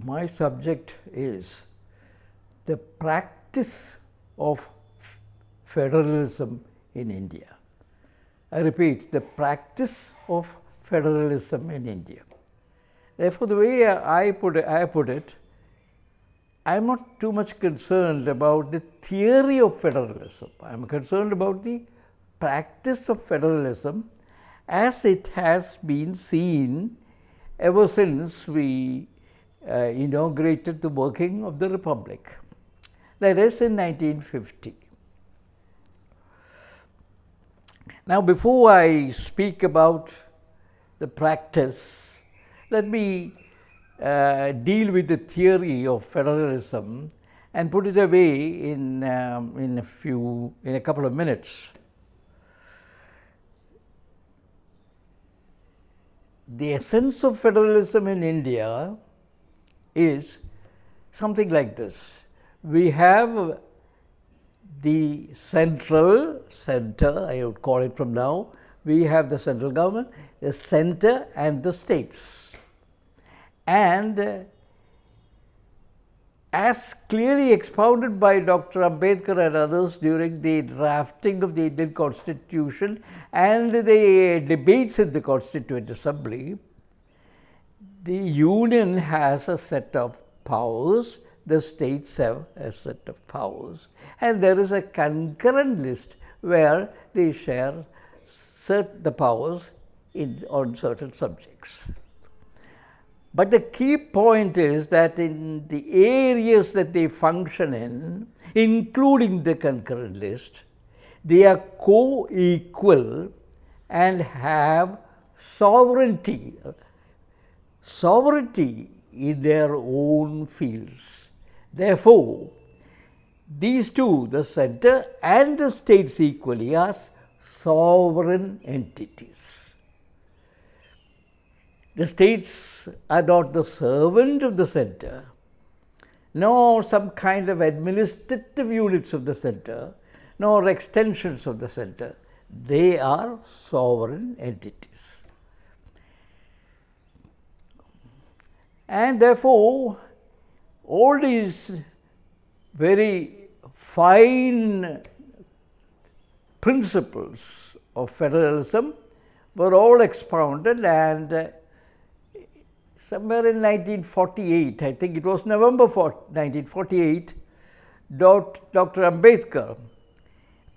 my subject is the practice of federalism in India. I repeat, the practice of federalism in India. Therefore, the way I put it, I am not too much concerned about the theory of federalism. I am concerned about the practice of federalism as it has been seen ever since we inaugurated the working of the Republic, that is in 1950. Now, before I speak about the practice, let me deal with the theory of federalism and put it away in a couple of minutes. The essence of federalism in India is something like this. We have the center, I would call it from now, we have the central government, the center and the states. And as clearly expounded by Dr. Ambedkar and others during the drafting of the Indian Constitution and the debates in the Constituent Assembly, the Union has a set of powers, the states have a set of powers, and there is a concurrent list where they share the powers on certain subjects. But the key point is that in the areas that they function in, including the concurrent list, they are co-equal and have sovereignty in their own fields. Therefore, these two, the center and the states equally, are sovereign entities. The states are not the servant of the center, nor some kind of administrative units of the center, nor extensions of the center. They are sovereign entities. And therefore, all these very fine principles of federalism were all expounded, and somewhere in 1948, I think it was November 1948, Dr. Ambedkar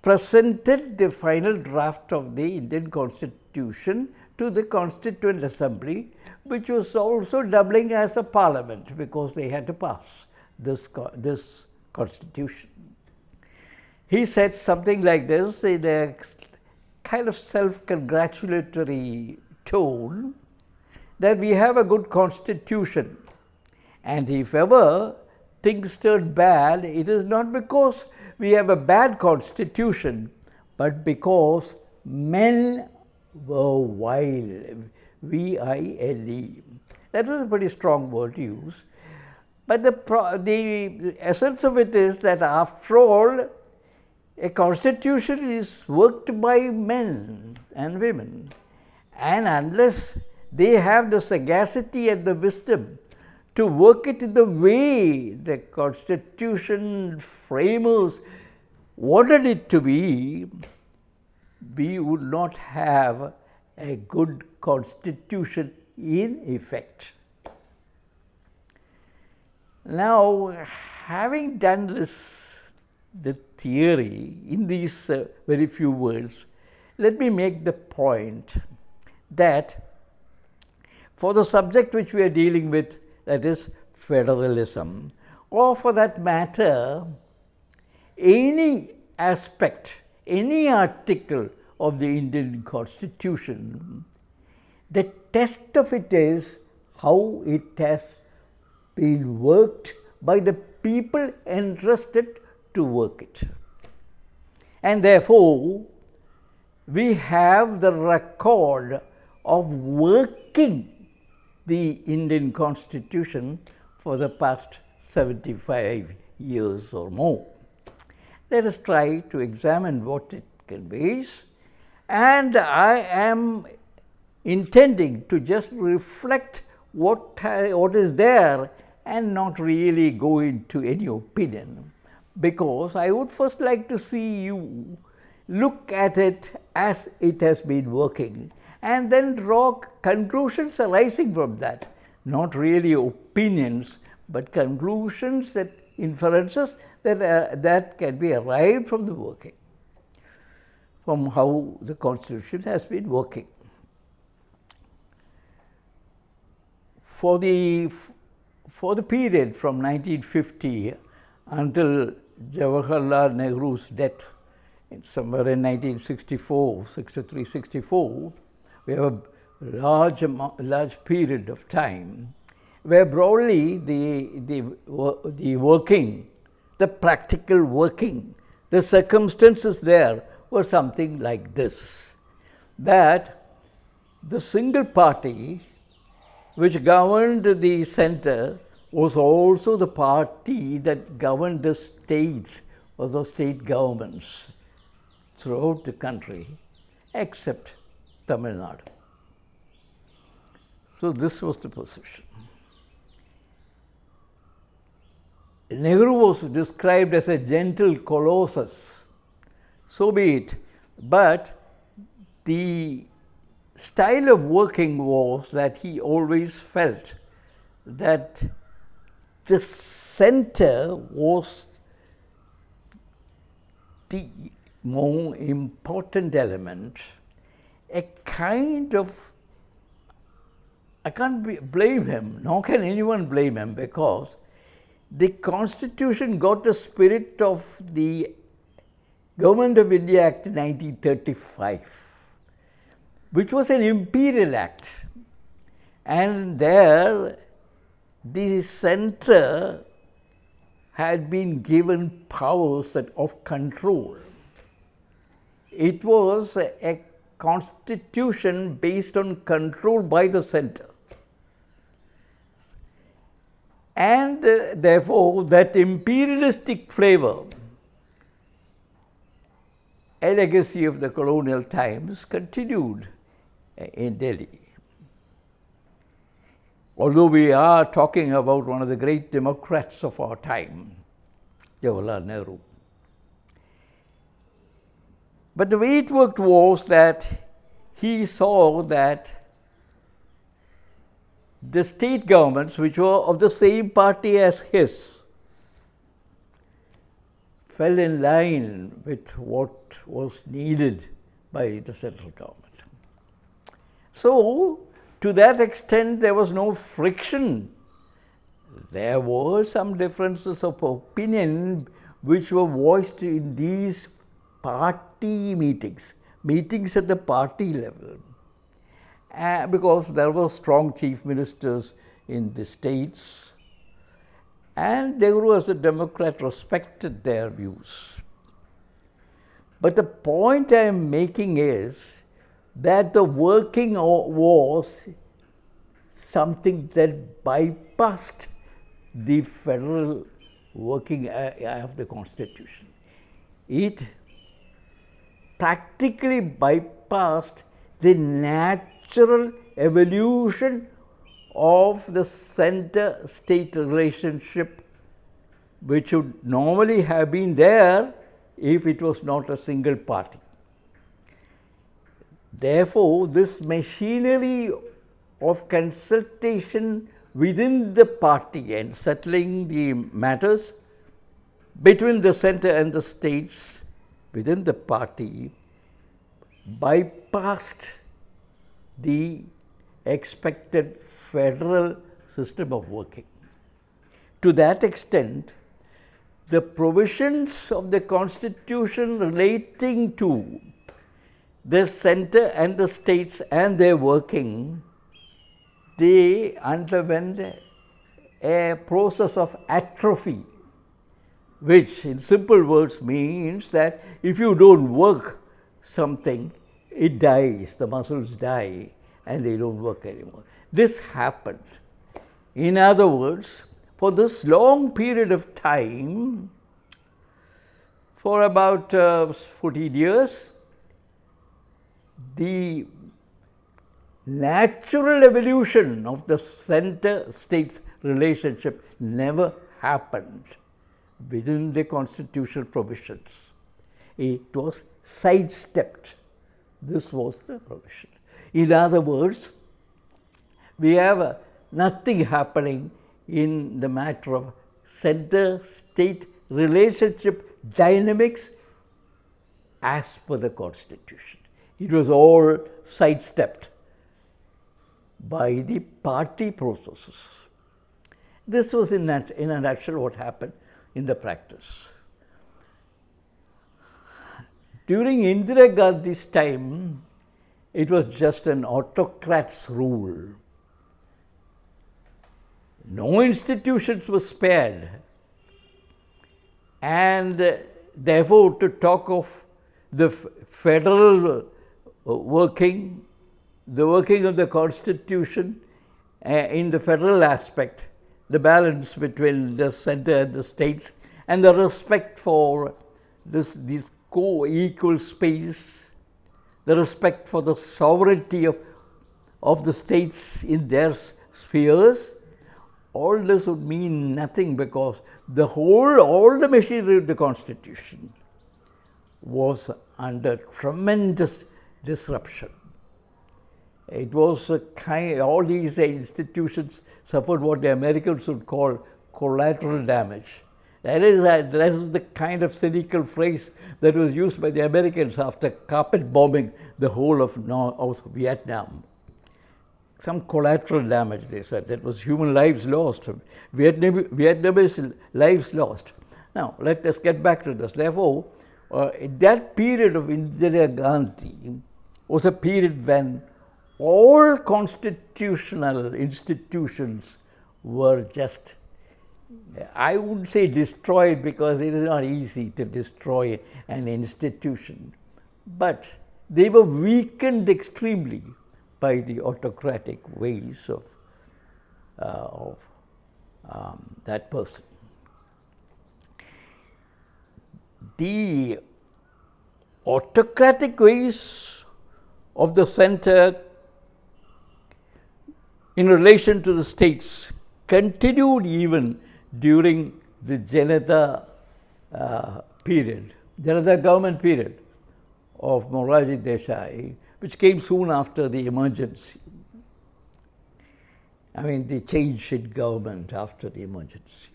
presented the final draft of the Indian Constitution to the Constituent Assembly, which was also doubling as a parliament because they had to pass this Constitution. He said something like this in a kind of self-congratulatory tone, that we have a good Constitution, and if ever things turn bad, it is not because we have a bad Constitution, but because men were vile, V-I-L-E. That was a pretty strong word to use, but the essence of it is that after all, a Constitution is worked by men and women, and unless they have the sagacity and the wisdom to work it in the way the Constitution framers wanted it to be, we would not have a good Constitution in effect. Now, having done this, the theory in these very few words, let me make the point that for the subject which we are dealing with, that is federalism, or for that matter, any aspect, any article of the Indian Constitution, the test of it is how it has been worked by the people entrusted to work it. And therefore, we have the record of working the Indian Constitution for the past 75 years or more. Let us try to examine what it conveys, and I am intending to just reflect what is there and not really go into any opinion, because I would first like to see you look at it as it has been working and then draw conclusions arising from that, not really opinions, but conclusions, that inferences that can be arrived from the working, from how the Constitution has been working. For the period from 1950 until Jawaharlal Nehru's death, somewhere in 1964, 63, 64, we have a large period of time where broadly the working, the practical working, the circumstances there were something like this, that the single party which governed the center was also the party that governed the states or the state governments throughout the country, except Tamil Nadu. So this was the position. Nehru was described as a gentle colossus. So be it. But the style of working was that he always felt that the center was the more important element, a kind of, I can't blame him, nor can anyone blame him, because the Constitution got the spirit of the Government of India Act 1935, which was an imperial act, and there the center had been given powers of control. It was a constitution based on control by the center. And therefore, that imperialistic flavor, a legacy of the colonial times, continued in Delhi. Although we are talking about one of the great democrats of our time, Jawaharlal Nehru. But the way it worked was that he saw that the state governments, which were of the same party as his, fell in line with what was needed by the central government. So, to that extent, there was no friction. There were some differences of opinion which were voiced in these party meetings at the party level. Because there were strong chief ministers in the states, and Nehru as a Democrat respected their views. But the point I am making is that the working was something that bypassed the federal working of the Constitution. It practically bypassed the natural evolution of the center-state relationship, which would normally have been there if it was not a single party. Therefore, this machinery of consultation within the party and settling the matters between the center and the states within the party bypassed the expected federal system of working. To that extent, the provisions of the Constitution relating to the center and the states and their working, they underwent a process of atrophy, which in simple words means that if you don't work something, it dies, the muscles die and they don't work anymore. This happened. In other words, for this long period of time, for about 14 years, the natural evolution of the center-states relationship never happened within the constitutional provisions. It was sidestepped. This was the provision. In other words, we have nothing happening in the matter of center-state relationship dynamics as per the Constitution. It was all sidestepped by the party processes. This was in a nutshell what happened in the practice. During Indira Gandhi's time, it was just an autocrat's rule. No institutions were spared, and therefore to talk of the federal working, the working of the Constitution in the federal aspect, the balance between the center and the states, and the respect for this co-equal space, the respect for the sovereignty of the states in their spheres, all this would mean nothing, because all the machinery of the Constitution was under tremendous disruption. It was all these institutions suffered what the Americans would call collateral damage. That is the kind of cynical phrase that was used by the Americans after carpet bombing the whole of Vietnam. Some collateral damage, they said. That was human lives lost, Vietnamese lives lost. Now, let us get back to this. Therefore, that period of Indira Gandhi was a period when all constitutional institutions were just, I wouldn't say destroyed, because it is not easy to destroy an institution, but they were weakened extremely by the autocratic ways of that person. The autocratic ways of the center in relation to the states continued even during the Janata period, Janata government period of Morarji Desai, which came soon after the emergency. I mean, the change in government after the emergency.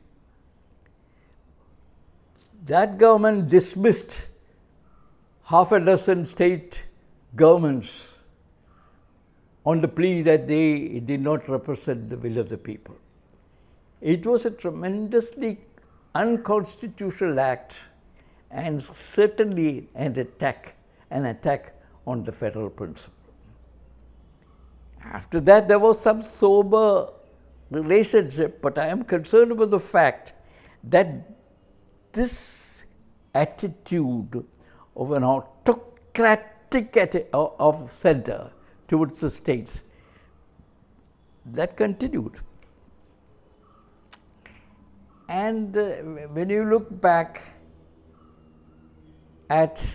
That government dismissed half a dozen state governments on the plea that they did not represent the will of the people. It was a tremendously unconstitutional act, and certainly an attack on the federal principle. After that, there was some sober relationship, but I am concerned about the fact that this attitude of an autocratic of center towards the states, that continued. And when you look back at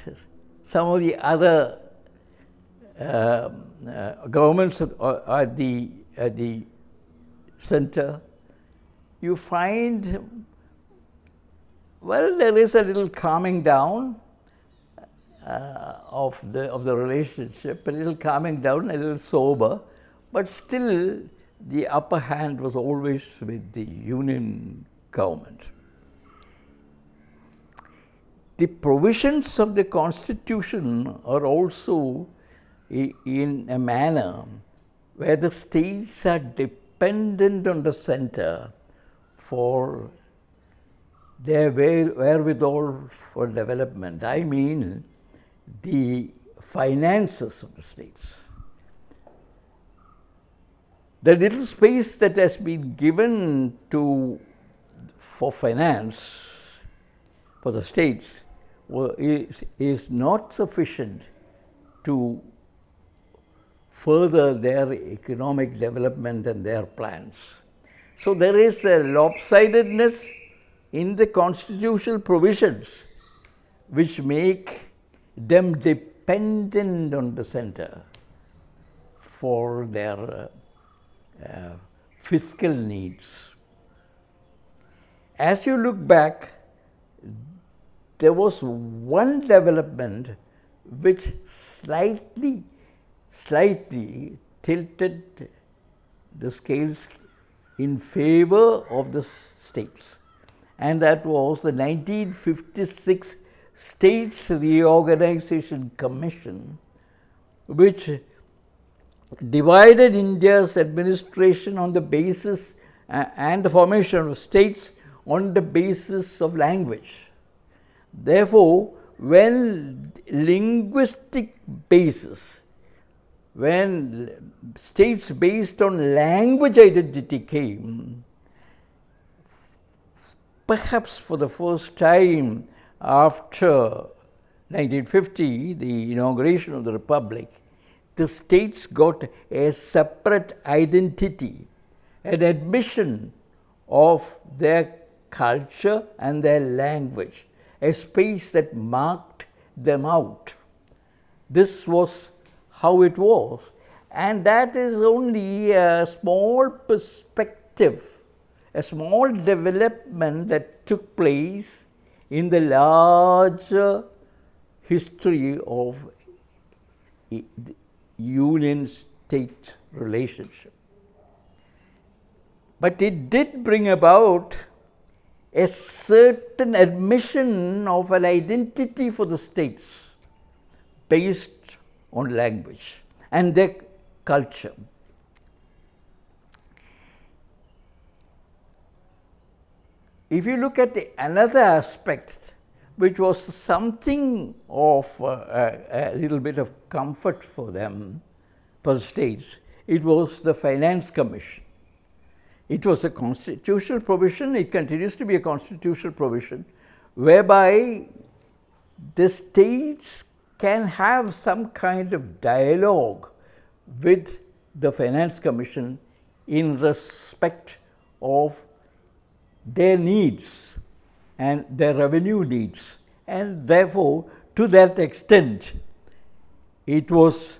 some of the other governments at the center, you find, well, there is a little calming down of the relationship, a little calming down, a little sober, but still the upper hand was always with the union government. The provisions of the Constitution are also in a manner where the states are dependent on the center for their wherewithal for development. I mean, the finances of the states. The little space that has been given for finance for the states is not sufficient to further their economic development and their plans. So there is a lopsidedness in the constitutional provisions which make them dependent on the center for their fiscal needs. as you look back, there was one development which slightly tilted the scales in favor of the states, and that was the 1956 States Reorganization Commission, which divided India's administration on the basis and the formation of states on the basis of language. Therefore, when linguistic basis, when states based on language identity came, perhaps for the first time after 1950, the inauguration of the Republic, the states got a separate identity, an admission of their culture and their language, a space that marked them out. This was how it was, and that is only a small perspective, a small development that took place in the larger history of union-state relationship. But it did bring about a certain admission of an identity for the states based on language and their culture. If you look at another aspect, which was something of a little bit of comfort for them, for the states, it was the Finance Commission. It was a constitutional provision, it continues to be a constitutional provision, whereby the states can have some kind of dialogue with the Finance Commission in respect of their needs and their revenue needs. And therefore, to that extent, it was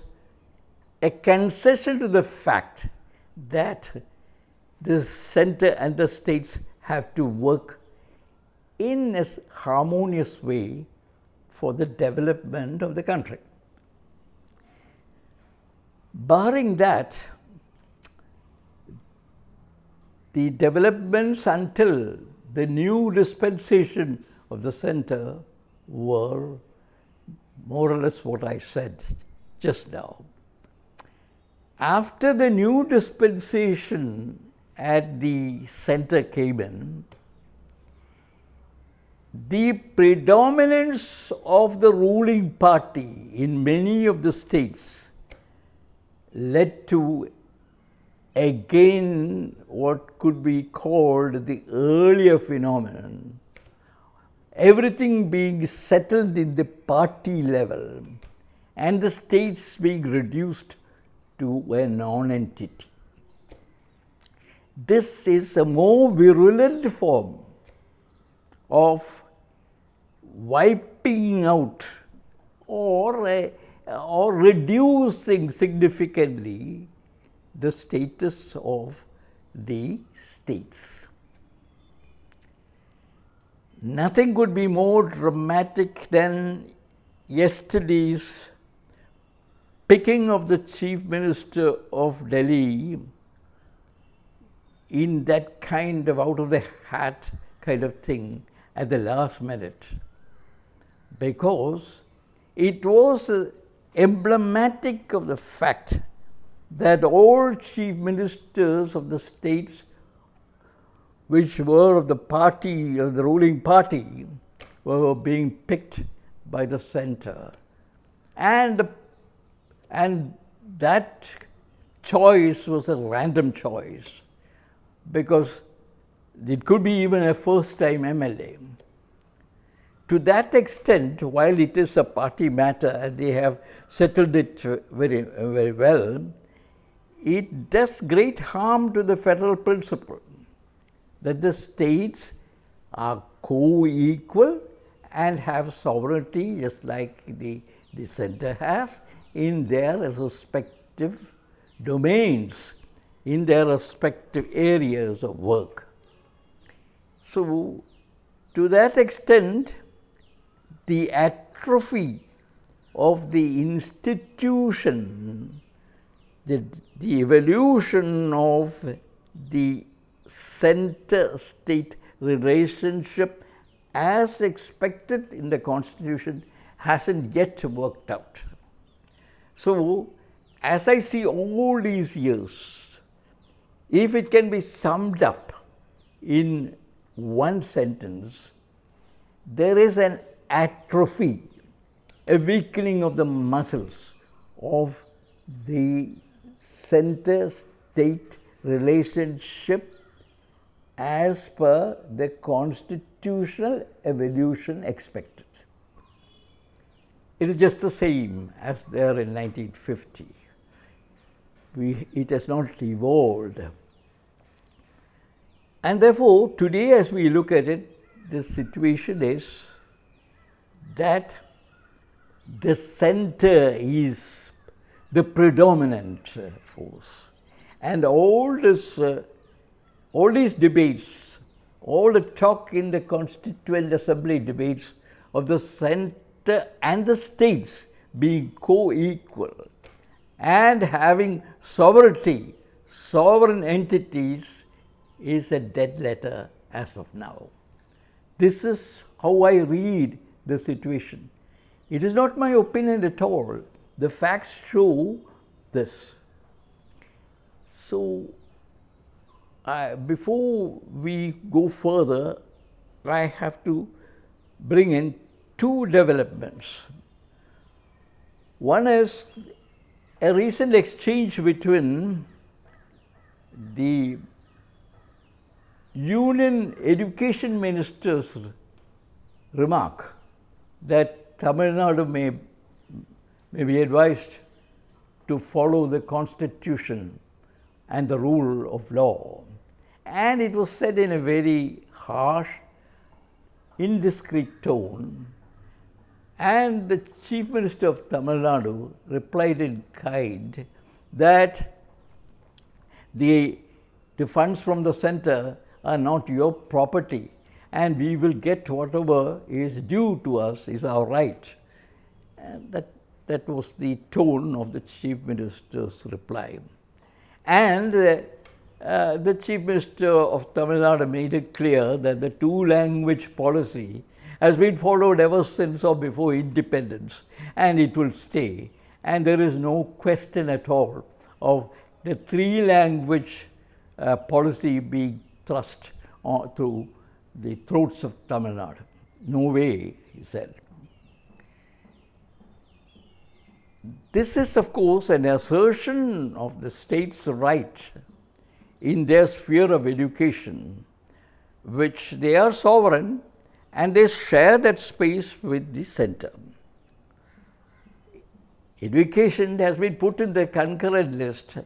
a concession to the fact that the center and the states have to work in a harmonious way for the development of the country. Barring that, the developments until the new dispensation of the center were more or less what I said just now. After the new dispensation at the center came in, the predominance of the ruling party in many of the states led to again what could be called the earlier phenomenon, everything being settled in the party level and the states being reduced to a non-entity. This is a more virulent form of wiping out or reducing significantly the status of the states. Nothing could be more dramatic than yesterday's picking of the Chief Minister of Delhi in that kind of out of the hat kind of thing at the last minute, because it was emblematic of the fact that all chief ministers of the states which were of the party, of the ruling party, were being picked by the center. And that choice was a random choice, because it could be even a first-time MLA. To that extent, while it is a party matter and they have settled it very, very well, it does great harm to the federal principle that the states are co-equal and have sovereignty just like the center has in their respective domains, in their respective areas of work. So, to that extent, the atrophy of the institution, the evolution of the center-state relationship as expected in the Constitution hasn't yet worked out. So, as I see all these years, if it can be summed up in one sentence, there is an atrophy, a weakening of the muscles of the center-state relationship as per the constitutional evolution expected. It is just the same as there in 1950. It has not evolved. And therefore, today as we look at it, the situation is that the center is the predominant force. And all these debates, all the talk in the Constituent Assembly debates of the center and the states being co-equal and having sovereignty, sovereign entities, is a dead letter as of now. This is how I read the situation. It is not my opinion at all. The facts show this. So, before we go further, I have to bring in two developments. One is a recent exchange between the Union Education Minister's remark that Tamil Nadu may be advised to follow the Constitution and the rule of law. And it was said in a very harsh, indiscreet tone. And the Chief Minister of Tamil Nadu replied in kind that the funds from the center are not your property, and we will get whatever is due to us, is our right. And that was the tone of the Chief Minister's reply. And the Chief Minister of Tamil Nadu made it clear that the two-language policy has been followed ever since or before independence, and it will stay. And there is no question at all of the three-language policy being thrust through the throats of Tamil Nadu. No way, he said. This is, of course, an assertion of the state's right in their sphere of education, which they are sovereign and they share that space with the center. Education has been put in the concurrent list,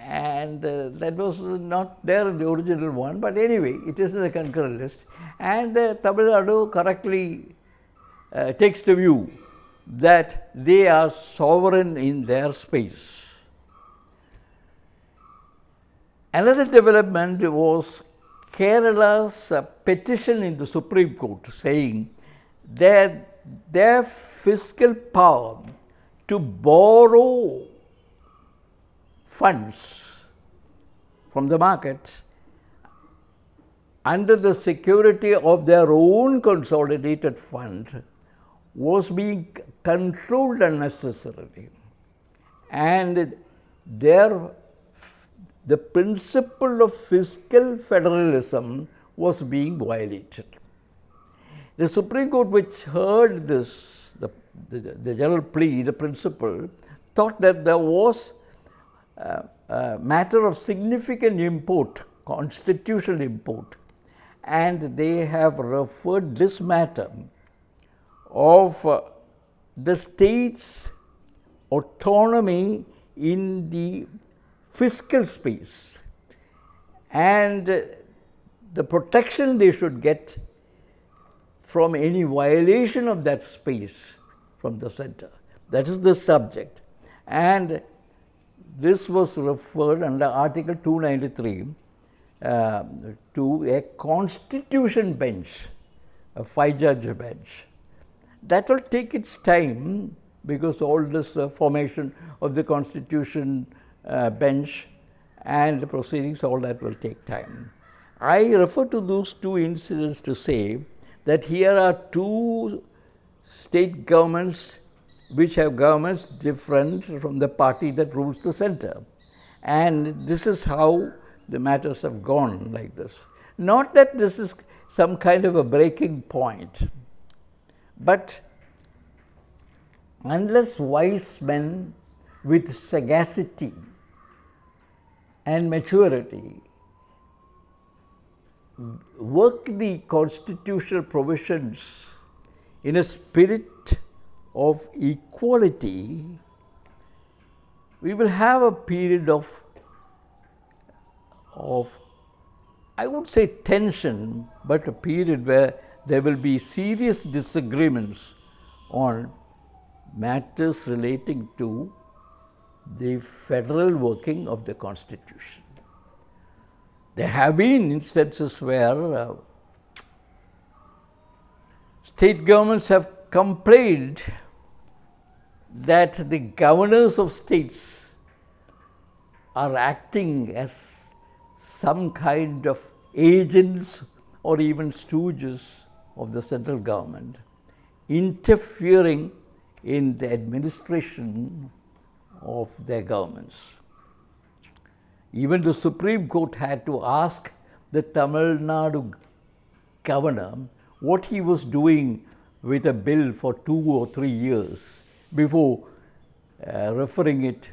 and that was not there in the original one, but anyway, it is in the concurrent list. And Tamil Nadu correctly takes the view that they are sovereign in their space. Another development was Kerala's petition in the Supreme Court saying that their fiscal power to borrow funds from the markets under the security of their own consolidated fund was being controlled unnecessarily, and the principle of fiscal federalism was being violated. The Supreme Court, which heard this, the general plea, the principle, thought that there was a matter of significant import, constitutional import, and they have referred this matter of the state's autonomy in the fiscal space and the protection they should get from any violation of that space from the center. That is the subject. And this was referred under Article 293 to a constitution bench, a 5-judge bench. That will take its time because all this formation of the constitution bench and the proceedings, all that will take time. I refer to those two incidents to say that here are two state governments which have governments different from the party that rules the center. And this is how the matters have gone like this. Not that this is some kind of a breaking point, but unless wise men with sagacity and maturity work the constitutional provisions in a spirit of equality, we will have a period of I would say tension, but a period where there will be serious disagreements on matters relating to the federal working of the Constitution. There have been instances where state governments have complained that the governors of states are acting as some kind of agents or even stooges of the central government, interfering in the administration of their governments. Even the Supreme Court had to ask the Tamil Nadu governor what he was doing with a bill for 2 or 3 years before referring it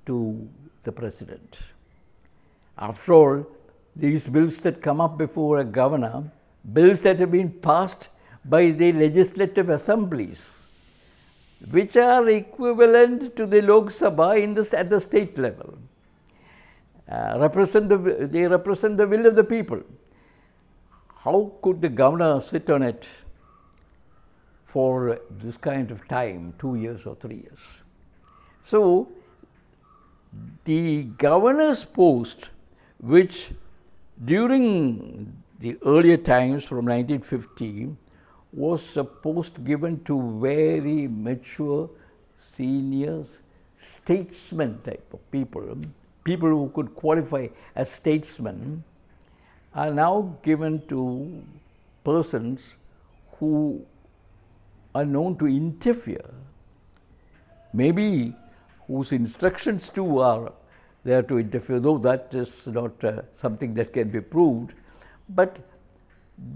to the president. After all, these bills that come up before a governor, bills that have been passed by the legislative assemblies, which are equivalent to the Lok Sabha at the state level, they represent the will of the people. How could the governor sit on it for this kind of time, 2 years or 3 years? So, the governor's post, which during the earlier times from 1950 was a post given to very mature, senior statesmen type of people, people who could qualify as statesmen, are now given to persons who are known to interfere, maybe whose instructions too are there to interfere, though that is not something that can be proved. But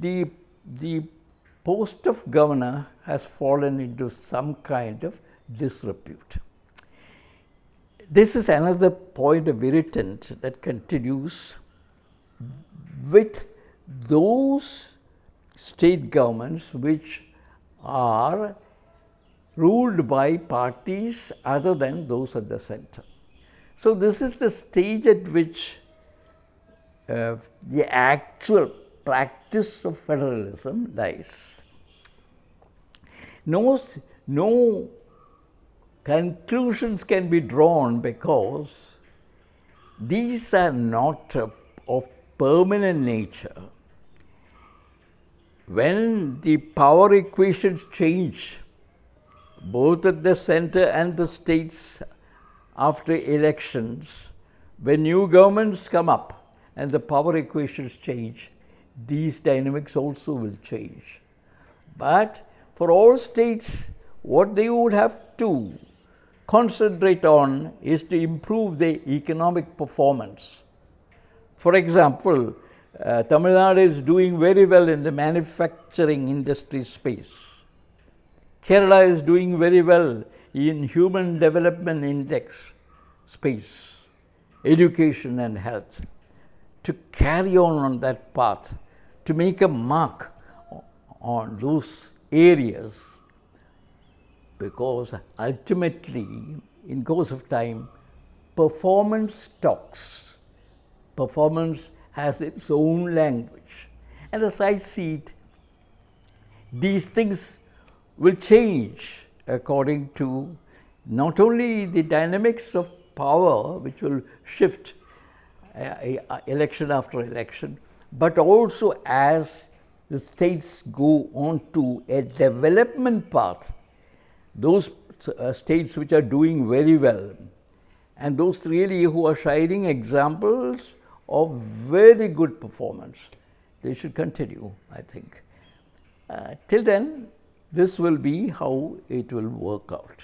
the post of governor has fallen into some kind of disrepute. This is another point of irritant that continues with those state governments which are ruled by parties other than those at the center. So this is the stage at which the actual practice of federalism lies. No conclusions can be drawn because these are not of permanent nature. When the power equations change, both at the center and the states after elections, when new governments come up and the power equations change, these dynamics also will change. But for all states, what they would have to concentrate on is to improve their economic performance. For example, Tamil Nadu is doing very well in the manufacturing industry space. Kerala is doing very well in human development index space, education and health. To carry on that path, to make a mark on those areas, because ultimately, in course of time, performance talks. Performance has its own language. And as I see it, these things will change according to not only the dynamics of power, which will shift, election after election, but also as the states go on to a development path, those states which are doing very well, and those really who are shining examples of very good performance, they should continue, I think. Till then, this will be how it will work out.